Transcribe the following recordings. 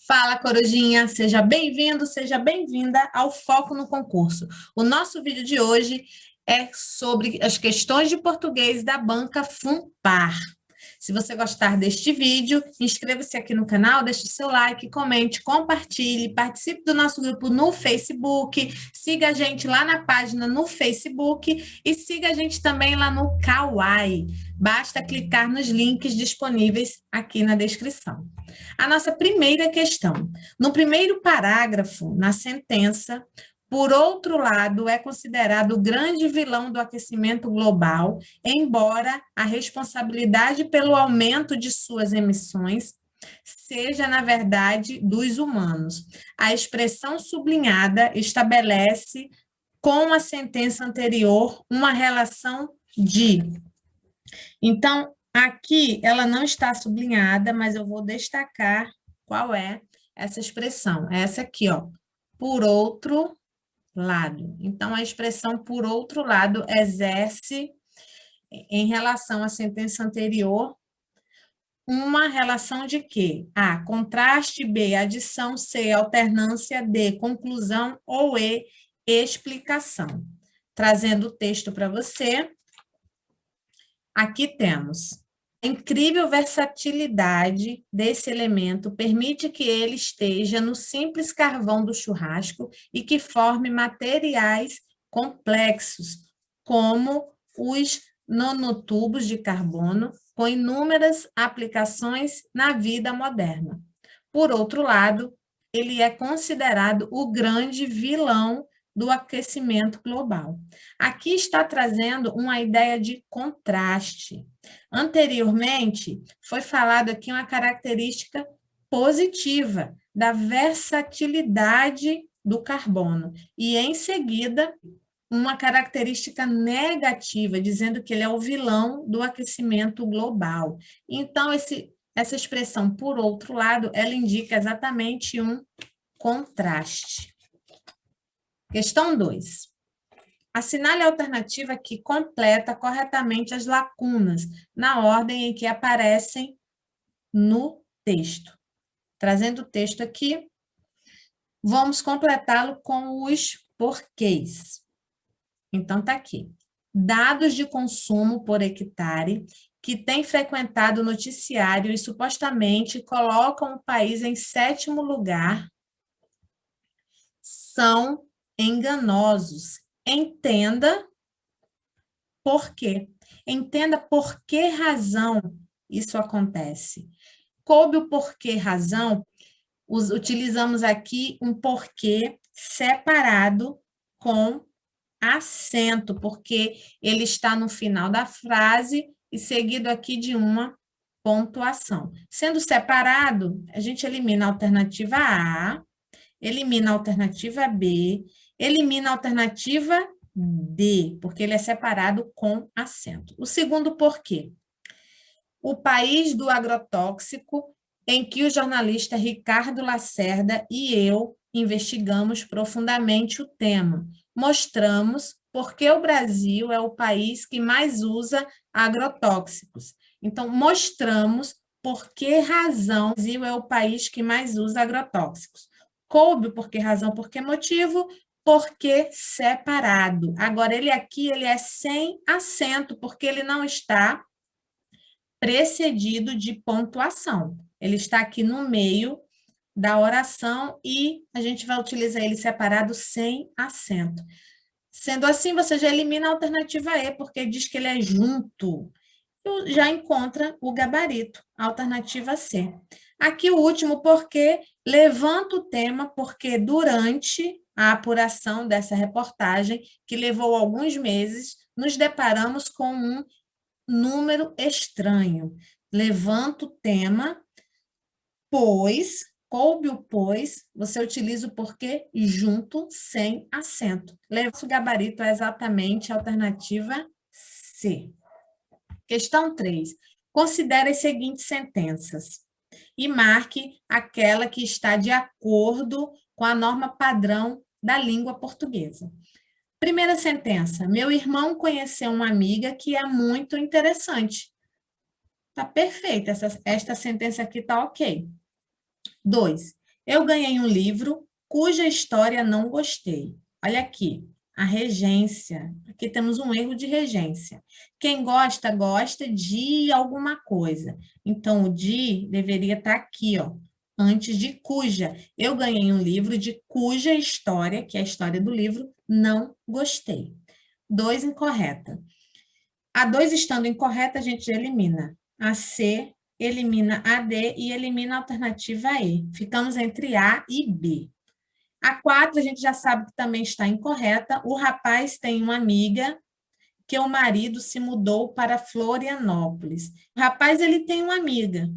Fala, Corujinha, seja bem-vindo, seja bem-vinda ao Foco no Concurso. O nosso vídeo de hoje é sobre as questões de português da banca FUNPAR. Se você gostar deste vídeo, inscreva-se aqui no canal, deixe o seu like, comente, compartilhe, participe do nosso grupo no Facebook, siga a gente lá na página no Facebook e siga a gente também lá no Kawaii. Basta clicar nos links disponíveis aqui na descrição. A nossa primeira questão. No primeiro parágrafo, na sentença, por outro lado, é considerado o grande vilão do aquecimento global, embora a responsabilidade pelo aumento de suas emissões seja, na verdade, dos humanos. A expressão sublinhada estabelece, com a sentença anterior, uma relação de. Então, aqui ela não está sublinhada, mas eu vou destacar qual é essa expressão. É essa aqui, ó. Por outro lado. Então, a expressão por outro lado exerce, em relação à sentença anterior, uma relação de quê? A, contraste, B, adição, C, alternância, D, conclusão ou E, explicação. Trazendo o texto para você, aqui temos: a incrível versatilidade desse elemento permite que ele esteja no simples carvão do churrasco e que forme materiais complexos, como os nanotubos de carbono, com inúmeras aplicações na vida moderna. Por outro lado, ele é considerado o grande vilão do aquecimento global. Aqui está trazendo uma ideia de contraste. Anteriormente, foi falado aqui uma característica positiva da versatilidade do carbono, e em seguida, uma característica negativa, dizendo que ele é o vilão do aquecimento global. Então, essa expressão, por outro lado, ela indica exatamente um contraste. Questão 2. Assinale a alternativa que completa corretamente as lacunas, na ordem em que aparecem no texto. Trazendo o texto aqui, vamos completá-lo com os porquês. Então, está aqui. Dados de consumo por hectare que têm frequentado o noticiário e supostamente colocam o país em 7º lugar são enganosos. Entenda por quê. Entenda por que razão isso acontece. Coube o porquê razão, utilizamos aqui um porquê separado com acento, porque ele está no final da frase e seguido aqui de uma pontuação. Sendo separado, a gente elimina a alternativa A, elimina a alternativa B, elimina a alternativa D, porque ele é separado com acento. O segundo porquê. O país do agrotóxico, em que o jornalista Ricardo Lacerda e eu investigamos profundamente o tema. Mostramos porque o Brasil é o país que mais usa agrotóxicos. Então, mostramos por que razão o Brasil é o país que mais usa agrotóxicos. Coube por que razão, por que motivo, porque separado. Agora, ele aqui ele é sem acento, porque ele não está precedido de pontuação. Ele está aqui no meio da oração e a gente vai utilizar ele separado sem acento. Sendo assim, você já elimina a alternativa E, porque diz que ele é junto. E já encontra o gabarito, a alternativa C. Aqui o último porquê, levanta o tema, porque durante a apuração dessa reportagem, que levou alguns meses, nos deparamos com um número estranho. Levanta o tema, pois, coube o pois, você utiliza o porquê junto, sem acento. O gabarito é exatamente a alternativa C. Questão 3. Considere as seguintes sentenças e marque aquela que está de acordo com a norma padrão da língua portuguesa. Primeira sentença. Meu irmão conheceu uma amiga que é muito interessante. Está perfeita. Esta sentença aqui está ok. 2. Eu ganhei um livro cuja história não gostei. Olha aqui, a regência. Aqui temos um erro de regência. Quem gosta, gosta de alguma coisa. Então, o de deveria estar aqui, ó, antes de cuja. Eu ganhei um livro de cuja história, que é a história do livro, não gostei. 2 incorreta. A 2 estando incorreta, a gente elimina. A C, elimina a D e elimina a alternativa E. Ficamos entre A e B. A 4 a gente já sabe que também está incorreta. O rapaz tem uma amiga que o marido se mudou para Florianópolis. O rapaz, ele tem uma amiga.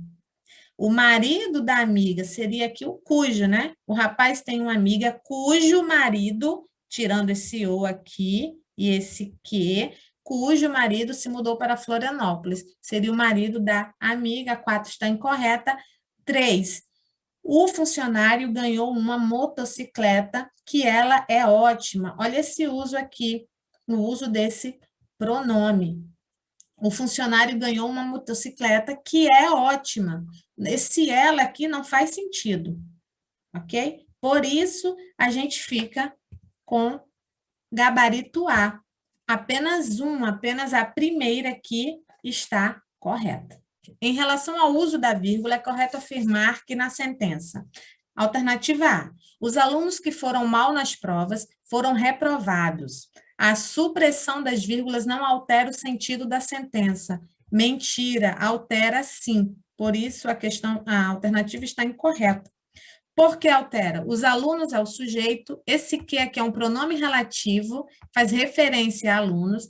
O marido da amiga seria aqui o cujo, né? O rapaz tem uma amiga cujo marido, tirando esse o aqui e esse que, cujo marido se mudou para Florianópolis. Seria o marido da amiga. 4 está incorreta. 3, o funcionário ganhou uma motocicleta, que ela é ótima. Olha esse uso aqui, o uso desse pronome. O funcionário ganhou uma motocicleta que é ótima. Esse ela aqui não faz sentido, ok? Por isso, a gente fica com gabarito A. Apenas a primeira aqui está correta. Em relação ao uso da vírgula, é correto afirmar que na sentença, alternativa A, os alunos que foram mal nas provas foram reprovados. A supressão das vírgulas não altera o sentido da sentença. Mentira, altera sim. Por isso, a alternativa está incorreta. Por que altera? Os alunos é o sujeito, esse que aqui é um pronome relativo, faz referência a alunos.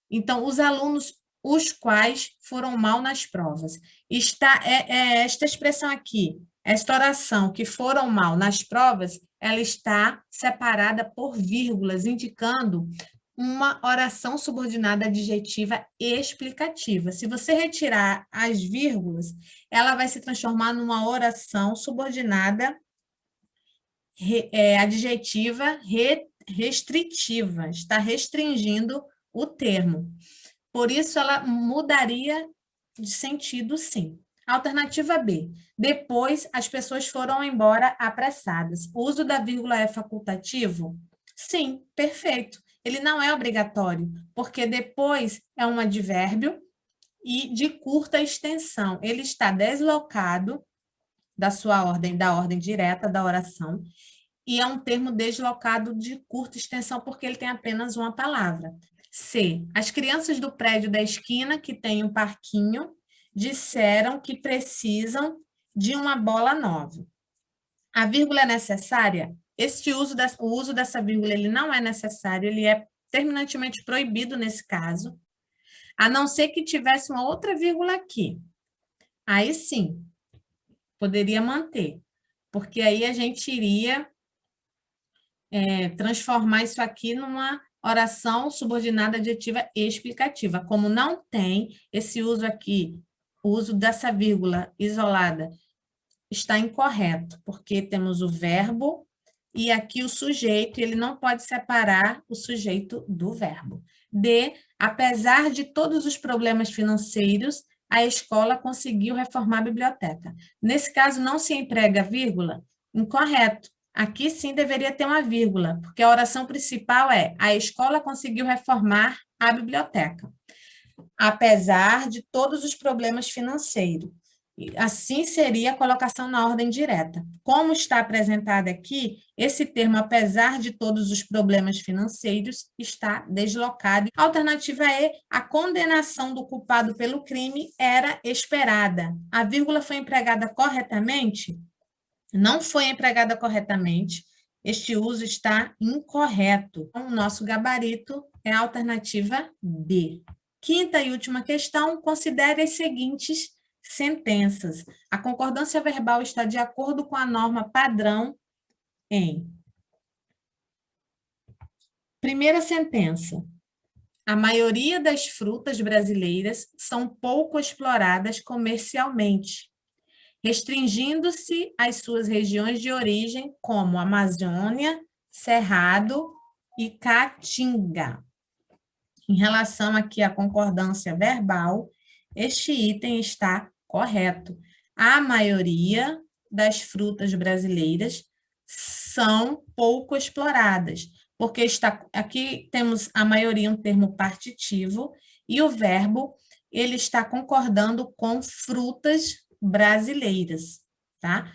Então, os alunos, os quais foram mal nas provas. Esta expressão aqui, esta oração, que foram mal nas provas, ela está separada por vírgulas, indicando uma oração subordinada adjetiva explicativa. Se você retirar as vírgulas, ela vai se transformar numa oração subordinada adjetiva restritiva, está restringindo o termo. Por isso, ela mudaria de sentido, sim. Alternativa B. Depois, as pessoas foram embora apressadas. O uso da vírgula é facultativo? Sim, perfeito. Ele não é obrigatório, porque depois é um advérbio e de curta extensão. Ele está deslocado da ordem direta da oração, e é um termo deslocado de curta extensão porque ele tem apenas uma palavra. C. As crianças do prédio da esquina, que tem um parquinho, disseram que precisam de uma bola nova. A vírgula é necessária? O uso dessa vírgula ele não é necessário, ele é terminantemente proibido nesse caso, a não ser que tivesse uma outra vírgula aqui. Aí sim, poderia manter, porque aí a gente iria transformar isso aqui numa oração subordinada adjetiva explicativa. Como não tem esse uso aqui, o uso dessa vírgula isolada está incorreto, porque temos o verbo e aqui o sujeito, e ele não pode separar o sujeito do verbo. D, apesar de todos os problemas financeiros, a escola conseguiu reformar a biblioteca. Nesse caso, não se emprega vírgula? Incorreto. Aqui sim deveria ter uma vírgula, porque a oração principal é: a escola conseguiu reformar a biblioteca, apesar de todos os problemas financeiros. Assim seria a colocação na ordem direta. Como está apresentado aqui, esse termo, apesar de todos os problemas financeiros, está deslocado. Alternativa E, a condenação do culpado pelo crime era esperada. A vírgula foi empregada corretamente? Não foi empregada corretamente. Este uso está incorreto. Então, o nosso gabarito é a alternativa B. Quinta e última questão, considere as seguintes sentenças. A concordância verbal está de acordo com a norma padrão em... Primeira sentença. A maioria das frutas brasileiras são pouco exploradas comercialmente, restringindo-se às suas regiões de origem, como Amazônia, Cerrado e Caatinga. Em relação aqui à concordância verbal, este item está correto. A maioria das frutas brasileiras são pouco exploradas, porque aqui temos a maioria um termo partitivo e o verbo ele está concordando com frutas brasileiras, tá?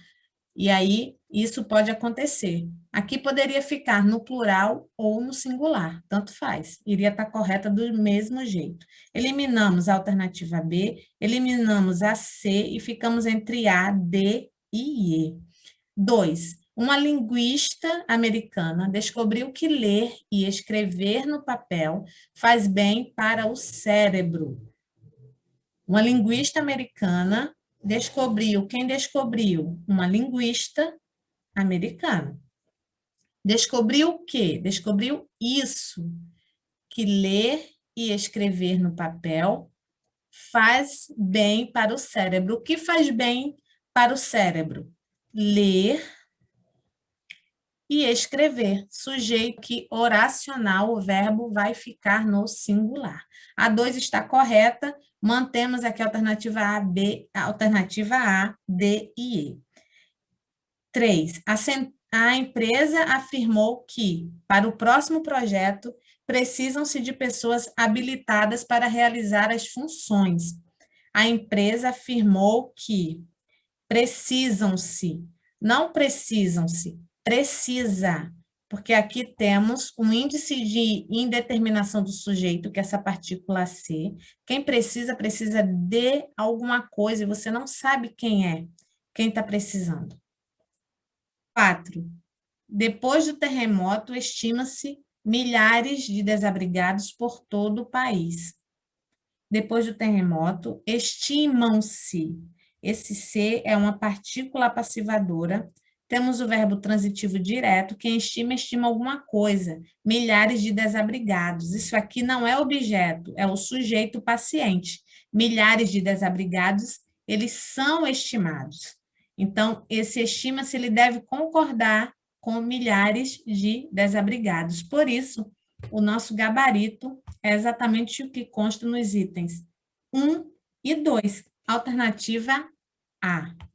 E aí isso pode acontecer. Aqui poderia ficar no plural ou no singular, tanto faz, iria estar correta do mesmo jeito. Eliminamos a alternativa B, eliminamos a C e ficamos entre A, D e E. 2. Uma linguista americana descobriu que ler e escrever no papel faz bem para o cérebro. Uma linguista americana descobriu, quem descobriu? Uma linguista americana. Descobriu o quê? Descobriu isso, que ler e escrever no papel faz bem para o cérebro. O que faz bem para o cérebro? Ler e escrever. Sujeito que oracional, o verbo vai ficar no singular. A 2 está correta, mantemos aqui a alternativa A, B, a alternativa A, D e E. 3. A empresa afirmou que, para o próximo projeto, precisam-se de pessoas habilitadas para realizar as funções. A empresa afirmou que precisam-se, não precisam-se, precisa, porque aqui temos um índice de indeterminação do sujeito, que é essa partícula C. Quem precisa, precisa de alguma coisa, e você não sabe quem é, quem está precisando. 4. Depois do terremoto, estima-se milhares de desabrigados por todo o país. Depois do terremoto, estimam-se. Esse C é uma partícula passivadora. Temos o verbo transitivo direto. Quem estima, estima alguma coisa. Milhares de desabrigados. Isso aqui não é objeto, é o sujeito paciente. Milhares de desabrigados, eles são estimados. Então, esse estima-se, ele deve concordar com milhares de desabrigados. Por isso, o nosso gabarito é exatamente o que consta nos itens 1 e 2, alternativa A.